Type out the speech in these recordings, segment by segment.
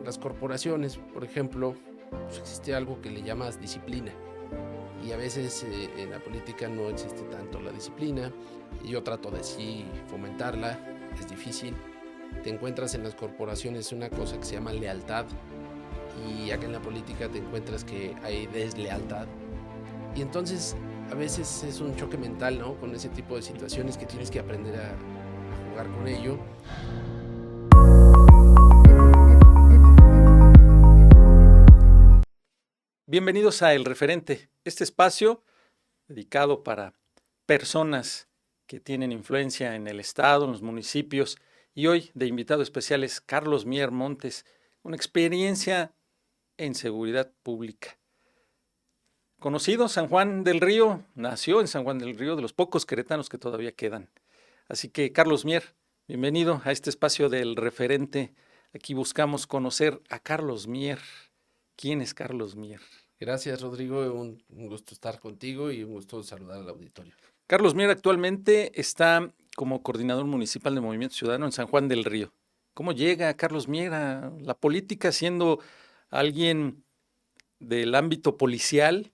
las corporaciones, por ejemplo, pues existe algo que le llamas disciplina. Y a veces en la política no existe tanto la disciplina. Y yo trato de sí fomentarla, es difícil. Te encuentras en las corporaciones una cosa que se llama lealtad. Y acá en la política te encuentras que hay deslealtad. Y entonces a veces es un choque mental, ¿no? Con ese tipo de situaciones que tienes que aprender a jugar con ello. Bienvenidos a El Referente, este espacio dedicado para personas que tienen influencia en el estado, en los municipios, y hoy de invitado especial es Carlos Mier Montes, una experiencia en seguridad pública. Conocido San Juan del Río, nació en San Juan del Río, de los pocos queretanos que todavía quedan. Así que Carlos Mier, bienvenido a este espacio del Referente. Aquí buscamos conocer a Carlos Mier. ¿Quién es Carlos Mier? Gracias, Rodrigo. Un gusto estar contigo y un gusto saludar al auditorio. Carlos Mier actualmente está como coordinador municipal de Movimiento Ciudadano en San Juan del Río. ¿Cómo llega Carlos Mier a la política siendo alguien del ámbito policial,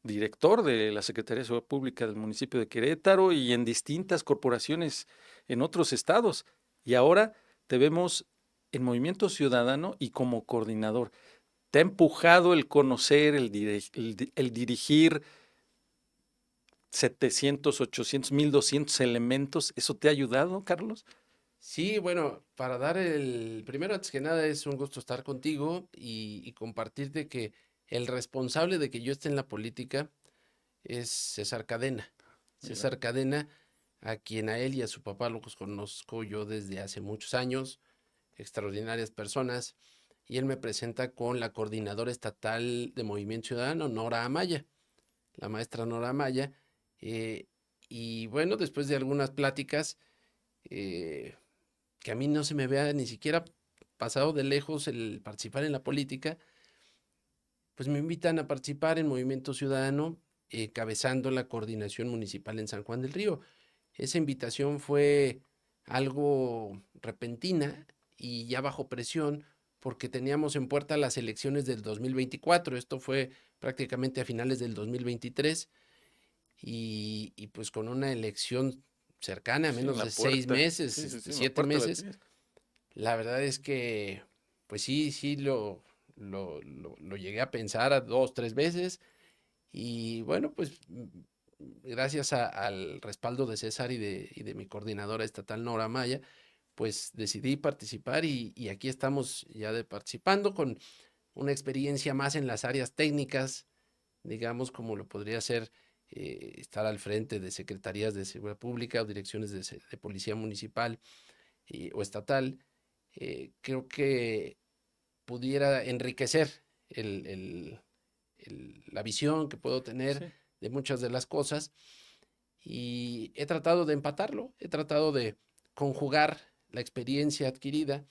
director de la Secretaría de Seguridad Pública del municipio de Querétaro y en distintas corporaciones en otros estados? Y ahora te vemos en Movimiento Ciudadano y como coordinador. ¿Te ha empujado el conocer, el dirigir 700, 800, 1200 elementos? ¿Eso te ha ayudado, Carlos? Sí, bueno, para dar primero, antes que nada, es un gusto estar contigo y compartirte que el responsable de que yo esté en la política es César Cadena. Mira. César Cadena, a quien a él y a su papá los conozco yo desde hace muchos años, extraordinarias personas, y él me presenta con la coordinadora estatal de Movimiento Ciudadano, Nora Amaya, la maestra Nora Amaya, y bueno, después de algunas pláticas, eh, que a mí no se me vea ni siquiera pasado de lejos el participar en la política, pues me invitan a participar en Movimiento Ciudadano, encabezando la coordinación municipal en San Juan del Río. Esa invitación fue algo repentina y ya bajo presión, porque teníamos en puerta las elecciones del 2024. Esto fue prácticamente a finales del 2023 y pues con una elección cercana, a Sí, en menos la de 6 puerta. meses, Sí, sí, sí, en la 7 puerta la meses. tienes. La verdad es que, pues sí, lo llegué a pensar a 2, 3 veces. Y bueno, pues gracias al respaldo de César y de mi coordinadora estatal, Nora Maya, pues decidí participar y aquí estamos ya participando con una experiencia más en las áreas técnicas, digamos, como lo podría ser estar al frente de secretarías de seguridad pública o direcciones de policía municipal o estatal. Creo que pudiera enriquecer el, el- la visión que puedo tener Sí. de muchas de las cosas y he tratado de empatarlo, he tratado de conjugar la experiencia adquirida,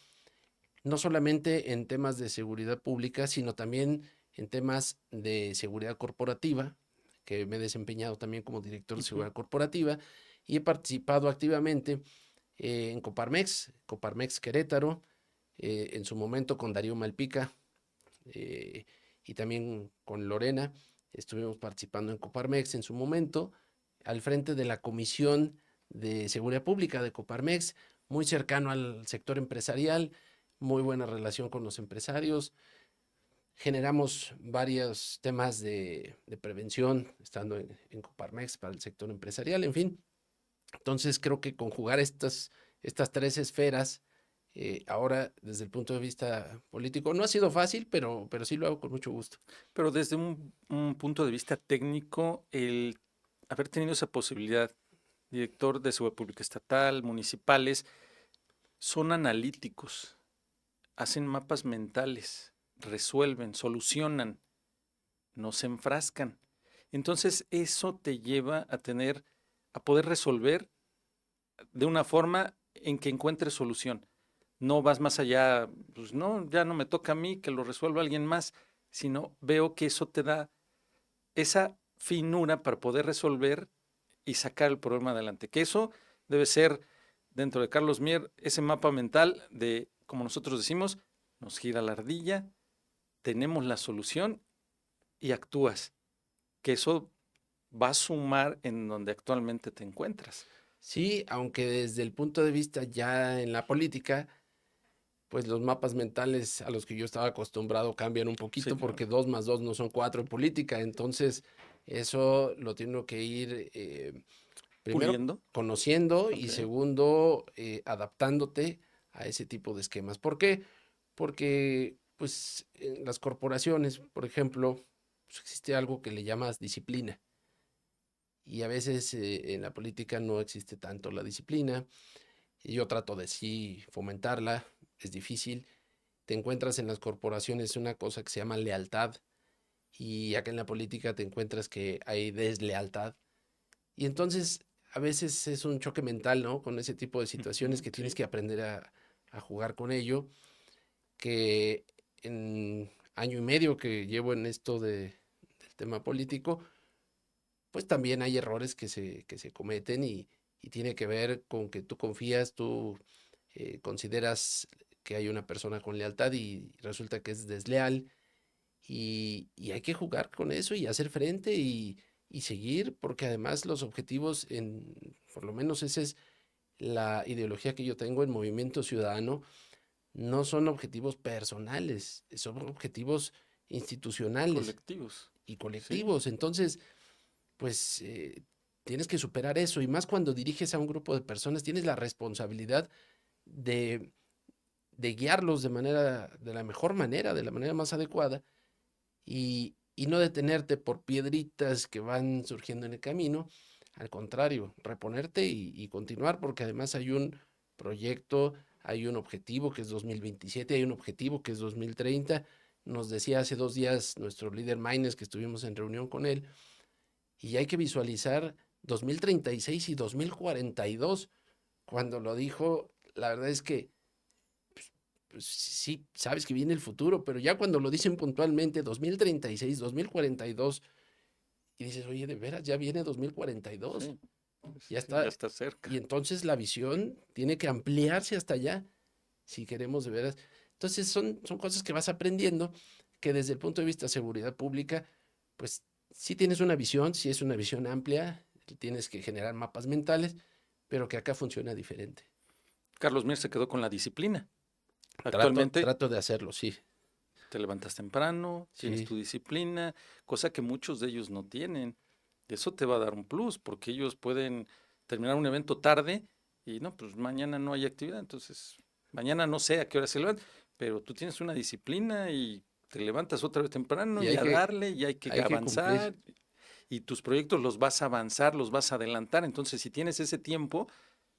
no solamente en temas de seguridad pública, sino también en temas de seguridad corporativa, que me he desempeñado también como director de Ujú. seguridad corporativa y he participado activamente en Coparmex Querétaro, en su momento con Darío Malpica, eh, y también con Lorena. Estuvimos participando en Coparmex en su momento, al frente de la Comisión de Seguridad Pública de Coparmex, muy cercano al sector empresarial, muy buena relación con los empresarios. Generamos varios temas de prevención estando en Coparmex para el sector empresarial, en fin. Entonces creo que conjugar estas tres esferas, ahora desde el punto de vista político, no ha sido fácil, pero sí lo hago con mucho gusto. Pero desde un punto de vista técnico, el haber tenido esa posibilidad, director de Seguridad Pública Estatal, municipales, son analíticos, hacen mapas mentales, resuelven, solucionan, no se enfrascan. Entonces eso te lleva a poder resolver de una forma en que encuentres solución. No vas más allá, pues no, ya no me toca a mí, que lo resuelva alguien más, sino veo que eso te da esa finura para poder resolver y sacar el problema adelante. Que eso debe ser, dentro de Carlos Mier, ese mapa mental de, como nosotros decimos, nos gira la ardilla, tenemos la solución y actúas, que eso va a sumar en donde actualmente te encuentras. Sí, aunque desde el punto de vista ya en la política, pues los mapas mentales a los que yo estaba acostumbrado cambian un Sí, poquito claro. porque 2 más 2 no son 4 en política. Entonces, eso lo tengo que ir primero Puliendo. conociendo y Ok. segundo adaptándote a ese tipo de esquemas. ¿Por qué? Porque pues en las corporaciones, por ejemplo, pues, existe algo que le llamas disciplina y a veces en la política no existe tanto la disciplina y yo trato de sí fomentarla, es difícil. Te encuentras en las corporaciones una cosa que se llama lealtad y acá en la política te encuentras que hay deslealtad y entonces a veces es un choque mental, ¿no? Con ese tipo de situaciones Ujú, que tienes sí. que aprender a jugar con ello, que en año y medio que llevo en esto del tema político, pues también hay errores que se cometen y tiene que ver con que tú confías, tú consideras que hay una persona con lealtad y resulta que es desleal y hay que jugar con eso y hacer frente y seguir, porque además los objetivos, por lo menos esa es la ideología que yo tengo en Movimiento Ciudadano, no son objetivos personales, son objetivos institucionales Colectivos. y Sí. colectivos. Entonces, pues tienes que superar eso y más cuando diriges a un grupo de personas, tienes la responsabilidad de, de guiarlos de la mejor manera, de la manera más adecuada y no detenerte por piedritas que van surgiendo en el camino. Al contrario, reponerte y continuar porque además hay un proyecto, hay un objetivo que es 2027, hay un objetivo que es 2030. Nos decía hace 2 días nuestro líder Maines que estuvimos en reunión con él y hay que visualizar 2036 y 2042. Cuando lo dijo, la verdad es que pues, sí, sabes que viene el futuro, pero ya cuando lo dicen puntualmente 2036, 2042, y dices, oye, de veras, ya viene 2042, Sí. ya Sí, ya está. está Y cerca. entonces la visión tiene que ampliarse hasta allá, si queremos de veras. Entonces son cosas que vas aprendiendo, que desde el punto de vista de seguridad pública, pues sí tienes una visión, sí es una visión amplia, tienes que generar mapas mentales, pero que acá funciona diferente. Carlos Mier se quedó con la disciplina. Trato, Actualmente trato de hacerlo, sí, te levantas temprano, tienes sí, tu disciplina, cosa que muchos de ellos no tienen. Eso te va a dar un plus, porque ellos pueden terminar un evento tarde y no, pues mañana no hay actividad, entonces mañana no sé a qué hora se levantan, pero tú tienes una disciplina y te levantas otra vez temprano y y a darle y hay que hay que cumplir. avanzar y tus proyectos los vas a avanzar, los vas a adelantar. Entonces, si tienes ese tiempo,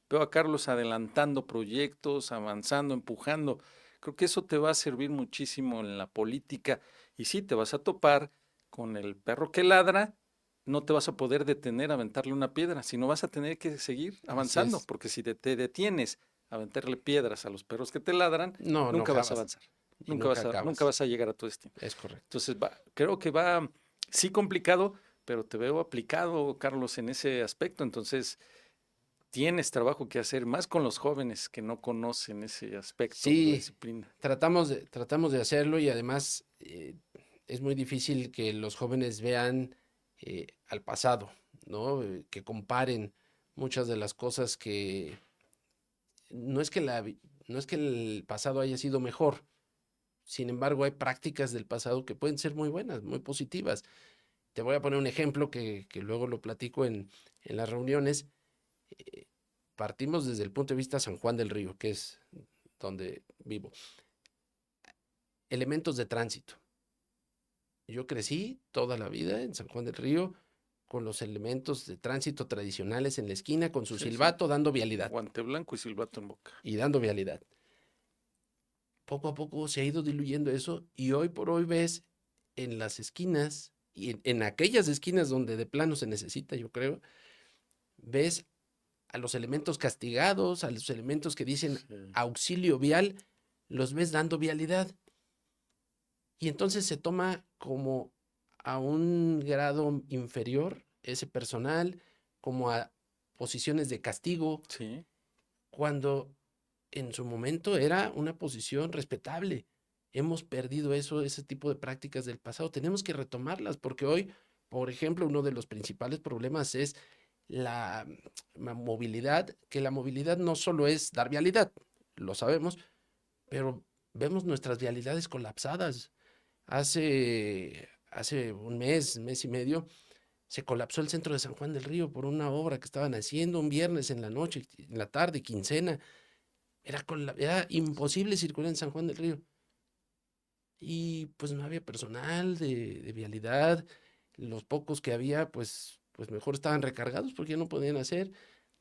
veo a Carlos adelantando proyectos, avanzando, empujando. Creo que eso te va a servir muchísimo en la política. Y sí, te vas a topar con el perro que ladra, no te vas a poder detener a aventarle una piedra, sino vas a tener que seguir Así avanzando, es. porque si te detienes a aventarle piedras a los perros que te ladran, No, no nunca vas a acabas avanzar, y nunca nunca acabas. vas a llegar a tu destino. Es correcto. Entonces, creo que va, sí complicado, pero te veo aplicado, Carlos, en ese aspecto. Entonces, tienes trabajo que hacer más con los jóvenes que no conocen ese aspecto de la Sí, disciplina. tratamos de hacerlo y además es muy difícil que los jóvenes vean al pasado, ¿no? Que comparen muchas de las cosas que no es que no es que el pasado haya sido mejor. Sin embargo, hay prácticas del pasado que pueden ser muy buenas, muy positivas. Te voy a poner un ejemplo que luego lo platico en las reuniones. eh, Partimos desde el punto de vista San Juan del Río, que es donde vivo. Elementos de tránsito. Yo crecí toda la vida en San Juan del Río con los elementos de tránsito tradicionales en la esquina, con su Sí, sí. silbato, dando vialidad Guante blanco y silbato en boca. y dando vialidad. Poco a poco se ha ido diluyendo eso y hoy por hoy ves en las esquinas y en aquellas esquinas donde de plano se necesita, yo creo, ves a los elementos castigados, a los elementos que dicen Sí, auxilio vial, los ves dando vialidad. Y entonces se toma como a un grado inferior ese personal, como a posiciones de castigo, sí, cuando en su momento era una posición respetable. hemos perdido eso, ese tipo de prácticas del pasado. Tenemos que retomarlas porque hoy, por ejemplo, uno de los principales problemas es la movilidad, que la movilidad no solo es dar vialidad, lo sabemos, pero vemos nuestras vialidades colapsadas. Hace un mes y medio, se colapsó el centro de San Juan del Río por una obra que estaban haciendo un viernes en la noche, en la tarde, quincena. Era imposible circular en San Juan del Río. Y pues no había personal de vialidad. Los pocos que había, pues mejor estaban recargados porque ya no podían hacer.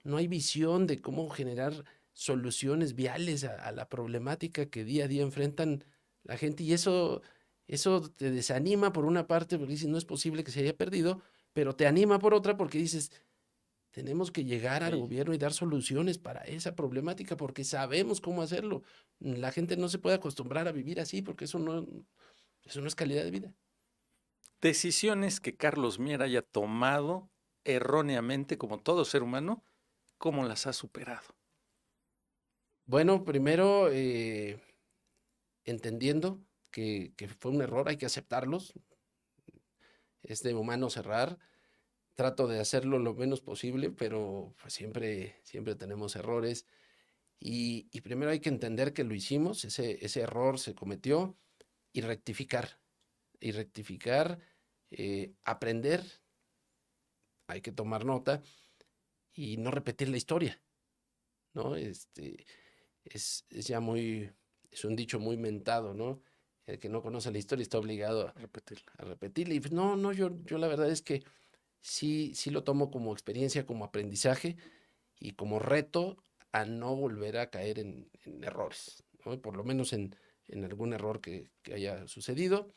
No hay visión de cómo generar soluciones viales a la problemática que día a día enfrentan la gente. Y eso te desanima por una parte porque dices, no es posible que se haya perdido, pero te anima por otra porque dices, tenemos que llegar al Ahí. gobierno y dar soluciones para esa problemática porque sabemos cómo hacerlo. La gente no se puede acostumbrar a vivir así porque eso no es calidad de vida. Decisiones que Carlos Mier haya tomado erróneamente, como todo ser humano, ¿cómo las ha superado? Bueno, primero, entendiendo que fue un error, hay que aceptarlos. Es de humano cerrar. Trato de hacerlo lo menos posible, pero pues, siempre tenemos errores. Y primero hay que entender que lo hicimos, ese error se cometió y rectificar. Y rectificar, aprender, hay que tomar nota y no repetir la historia, ¿no? Es ya es un dicho muy mentado, ¿no? El que no conoce la historia está obligado Repetirla. a repetirla. Y pues, no, yo la verdad es que sí lo tomo como experiencia, como aprendizaje y como reto a no volver a caer en errores, ¿no? Por lo menos en algún error que haya sucedido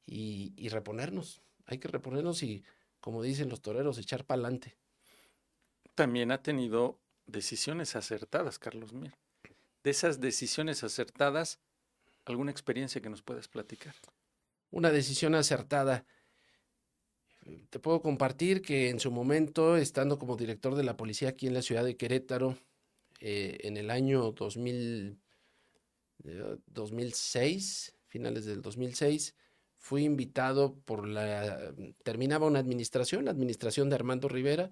y reponernos. Hay que reponernos y, como dicen los toreros, echar para adelante. También ha tenido decisiones acertadas, Carlos Mier. De esas decisiones acertadas, ¿alguna experiencia que nos puedas platicar? Una decisión acertada. Te puedo compartir que en su momento, estando como director de la policía aquí en la ciudad de Querétaro, en el año 2006, finales del 2006, fui invitado terminaba una administración, la administración de Armando Rivera,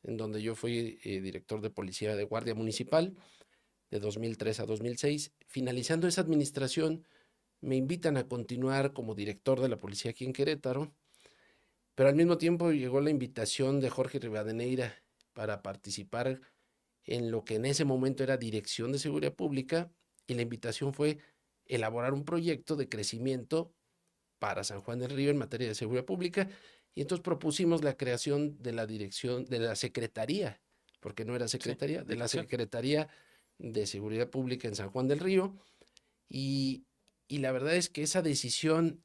en donde yo fui director de policía de Guardia Municipal de 2003 a 2006. Finalizando esa administración, me invitan a continuar como director de la policía aquí en Querétaro, pero al mismo tiempo llegó la invitación de Jorge Rivadeneira para participar en lo que en ese momento era Dirección de Seguridad Pública, y la invitación fue elaborar un proyecto de crecimiento para San Juan del Río en materia de seguridad pública, y entonces propusimos la creación de la dirección, de la Secretaría, porque no era Sí, Secretaría, de la dirección. Secretaría de Seguridad Pública en San Juan del Río, y, y la verdad es que esa decisión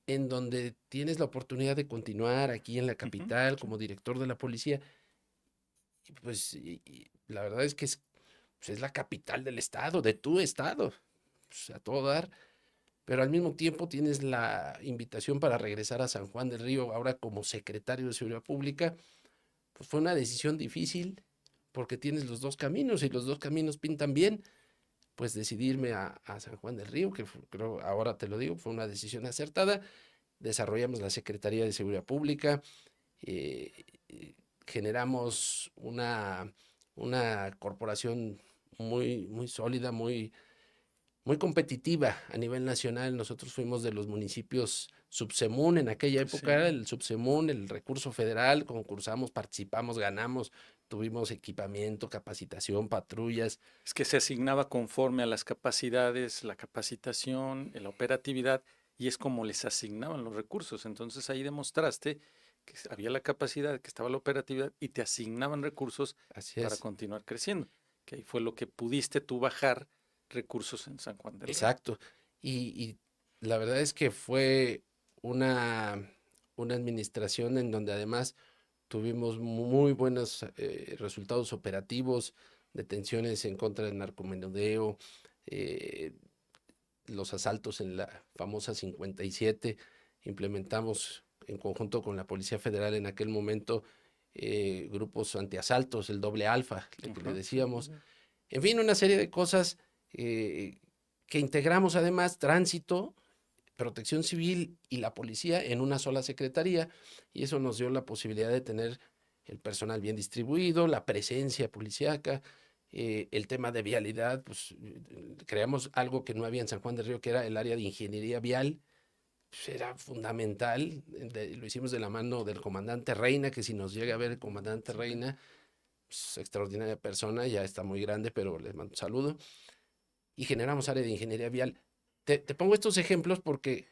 en donde tienes la oportunidad de continuar aquí en la Ujú, capital sí. como director de la policía, pues y la verdad es que pues, es la capital del estado, de tu estado, pues, a todo dar, pero al mismo tiempo tienes la invitación para regresar a San Juan del Río ahora como secretario de Seguridad Pública. Pues fue una decisión difícil porque tienes los dos caminos y los dos caminos pintan bien. Pues decidirme a San Juan del Río, creo, ahora te lo digo, fue una decisión acertada. Desarrollamos la Secretaría de Seguridad Pública, eh, generamos una corporación muy sólida, muy competitiva a nivel nacional. Nosotros fuimos de los municipios subsemun en aquella época, Sí. el subsemun, el recurso federal, concursamos, participamos, ganamos, tuvimos equipamiento, capacitación, patrullas. Es que se asignaba conforme a las capacidades, la capacitación, la operatividad, y es como les asignaban los recursos. Entonces ahí demostraste que había la capacidad, que estaba la operatividad y te asignaban recursos Así para es, continuar creciendo. Que ahí fue lo que pudiste tú bajar recursos en San Juan del Río. exacto. Y la verdad es que fue una, una administración en donde además tuvimos muy buenos resultados operativos, detenciones en contra del narcomenudeo, eh, los asaltos en la famosa 57. Implementamos en conjunto con la Policía Federal en aquel momento grupos antiasaltos, el doble alfa, que le Ajá, sí, decíamos. sí. En fin, una serie de cosas eh, que integramos además tránsito, protección civil y la policía en una sola secretaría, y eso nos dio la posibilidad de tener el personal bien distribuido, la presencia policíaca, el tema de vialidad, pues creamos algo que no había en San Juan del Río, que era el área de ingeniería vial. Pues era fundamental, lo hicimos de la mano del comandante Reina, que si nos llega a ver el comandante Reina, pues, extraordinaria persona, ya está muy grande, pero les mando un saludo, y generamos área de ingeniería vial. Te pongo estos ejemplos porque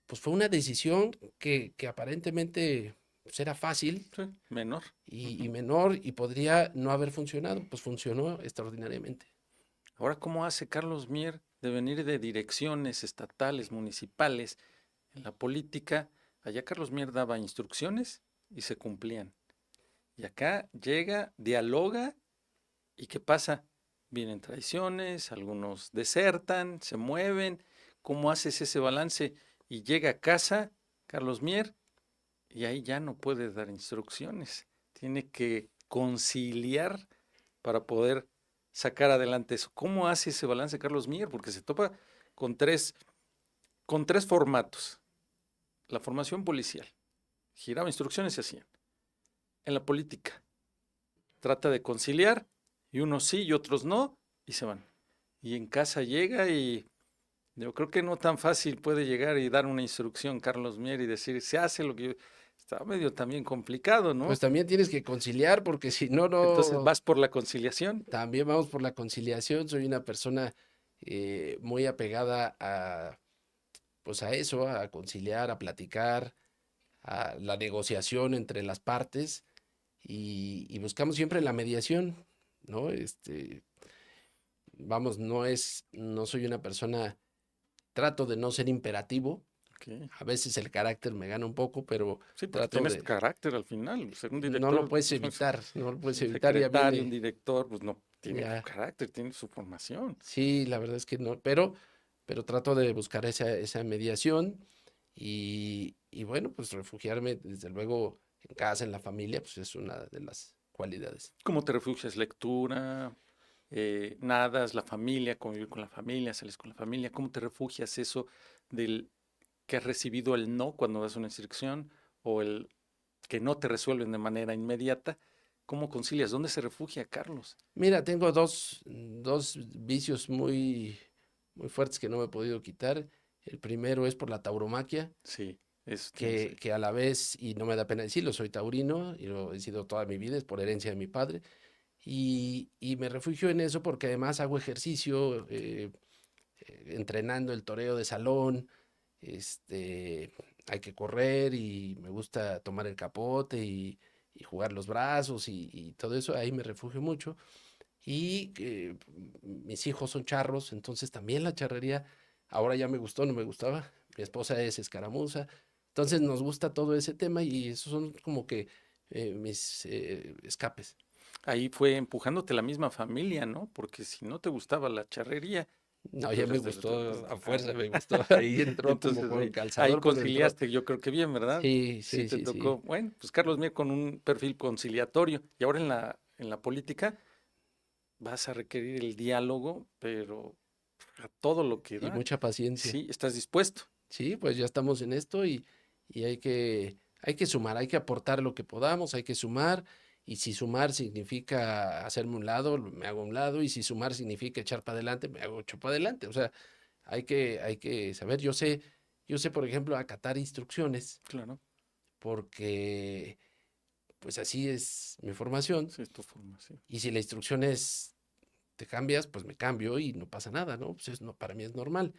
pues fue una decisión que aparentemente pues, era fácil Sí, menor. y menor y podría no haber funcionado, pues funcionó extraordinariamente. Ahora, ¿cómo hace Carlos Mier de venir de direcciones estatales, municipales, en la política? Allá Carlos Mier daba instrucciones y se cumplían. Y acá llega, dialoga y ¿qué pasa? Vienen traiciones, algunos desertan, se mueven. ¿Cómo haces ese balance? Y llega a casa Carlos Mier y ahí ya no puede dar instrucciones. Tiene que conciliar para poder sacar adelante eso. ¿Cómo hace ese balance Carlos Mier? Porque se topa con tres formatos. La formación policial, giraba instrucciones y se hacían. En la política, trata de conciliar y unos sí y otros no y se van. Y en casa llega y yo creo que no tan fácil puede llegar y dar una instrucción Carlos Mier y decir, se hace lo que yo... Está medio también complicado, Pues ¿no? también tienes que conciliar porque si no, Entonces no, vas por la conciliación. también vamos por la conciliación. Soy una persona muy apegada pues a eso, a conciliar, a platicar, a la negociación entre las partes y buscamos siempre la mediación, ¿no? Vamos, no soy una persona, trato de no ser imperativo, Okay. a veces el carácter me gana un poco, pero Sí, porque trato tienes de, carácter al final. Ser un no lo director, puedes evitar, no lo pues, puedes un evitar, ya secretario, un viene, director, pues no, tiene ya, carácter, tiene su formación. sí, la verdad es que no, pero trato de buscar esa mediación y bueno, pues refugiarme desde luego en casa, en la familia, pues es una de las cualidades. ¿Cómo te refugias? Lectura, nadas, la familia, convivir con la familia, sales con la familia. ¿Cómo te refugias eso del que has recibido el no cuando das una instrucción o el que no te resuelven de manera inmediata? ¿Cómo concilias? ¿Dónde se refugia Carlos? Mira, tengo dos vicios muy fuertes que no me he podido quitar. El primero es por la tauromaquia, Sí, eso te iba a decir. que a la vez, y no me da pena decirlo, soy taurino y lo he sido toda mi vida, es por herencia de mi padre. Y me refugio en eso porque además hago ejercicio, entrenando el toreo de salón, hay que correr y me gusta tomar el capote y jugar los brazos y todo eso, ahí me refugio mucho. Y mis hijos son charros, entonces también la charrería, ahora ya me gustó, no me gustaba. Mi esposa es escaramuza, entonces nos gusta todo ese tema y esos son como que mis escapes. Ahí fue empujándote la misma familia, ¿no? Porque si no te gustaba la charrería, No, tú ya me eres de los gustó, a ah, fuerza me gustó, ahí y entró como entonces con ahí calzador, pero entró. conciliaste, yo creo que bien, ¿verdad? Sí, Sí sí, te sí, sí. tocó. Bueno, pues Carlos Mier con un perfil conciliatorio. Y ahora en la política vas a requerir el diálogo, pero a todo lo que Y da. mucha paciencia. Sí, estás dispuesto. Sí, pues ya estamos en esto y hay que sumar, hay que aportar lo que podamos, hay que sumar. Y si sumar significa hacerme un lado, me hago a un lado. Y si sumar significa echar para adelante, me hago echar para adelante. O sea, hay que saber. Yo sé, por ejemplo, acatar instrucciones, Claro, porque pues así es mi formación. sí es tu formación. Y si la instrucción es te cambias, pues me cambio y no pasa nada, ¿no? Pues no, para mí es normal.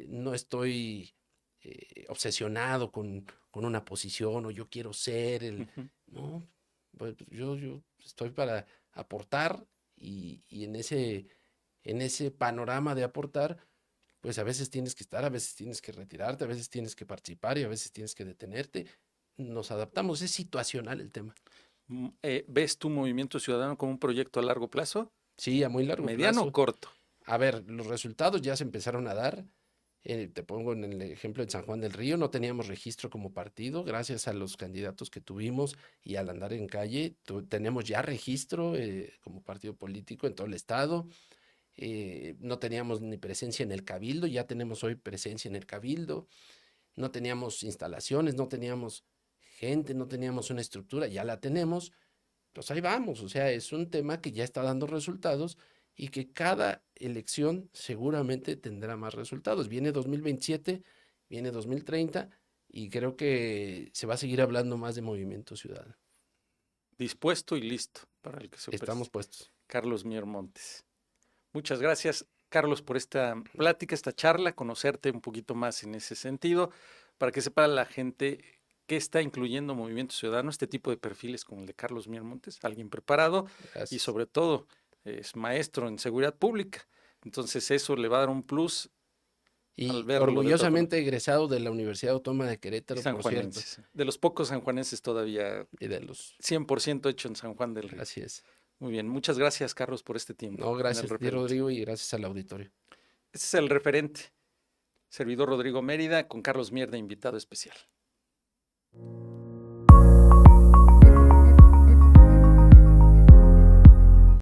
No estoy obsesionado con una posición o yo quiero ser el... Ujú. No, pues yo estoy para aportar y en ese panorama de aportar, pues a veces tienes que estar, a veces tienes que retirarte, a veces tienes que participar y a veces tienes que detenerte. Nos adaptamos, es situacional el tema. ¿Ves tu Movimiento Ciudadano como un proyecto a largo plazo? Sí, a muy largo ¿Mediano o plazo. corto? A ver, los resultados ya se empezaron a dar. Te pongo en el ejemplo de San Juan del Río, no teníamos registro como partido, gracias a los candidatos que tuvimos y al andar en calle, tenemos ya registro como partido político en todo el estado. no teníamos ni presencia en el Cabildo, ya tenemos hoy presencia en el Cabildo, no teníamos instalaciones, no teníamos gente, no teníamos una estructura, ya la tenemos, pues ahí vamos, o sea, es un tema que ya está dando resultados y que cada elección seguramente tendrá más resultados. Viene 2027, viene 2030 y creo que se va a seguir hablando más de Movimiento Ciudadano. Dispuesto y listo para el que se Estamos ofrece. puestos. Carlos Mier Montes. Muchas gracias, Carlos, por esta plática, esta charla, conocerte un poquito más en ese sentido, para que sepa la gente qué está incluyendo Movimiento Ciudadano, este tipo de perfiles como el de Carlos Mier Montes, alguien preparado y Gracias. sobre todo es maestro en seguridad pública. Entonces eso le va a dar un plus al Y verlo de otra forma. orgullosamente egresado de la Universidad Autónoma de Querétaro, por cierto. Sanjuanenses. De los pocos sanjuanenses todavía Y de los... 100% hecho en San Juan del Río. Así es. Muy bien, muchas gracias, Carlos, por este tiempo. No, en el gracias a ti, referente. Rodrigo, y gracias al auditorio. Este es el referente. Servidor Rodrigo Mérida con Carlos Mier de invitado especial.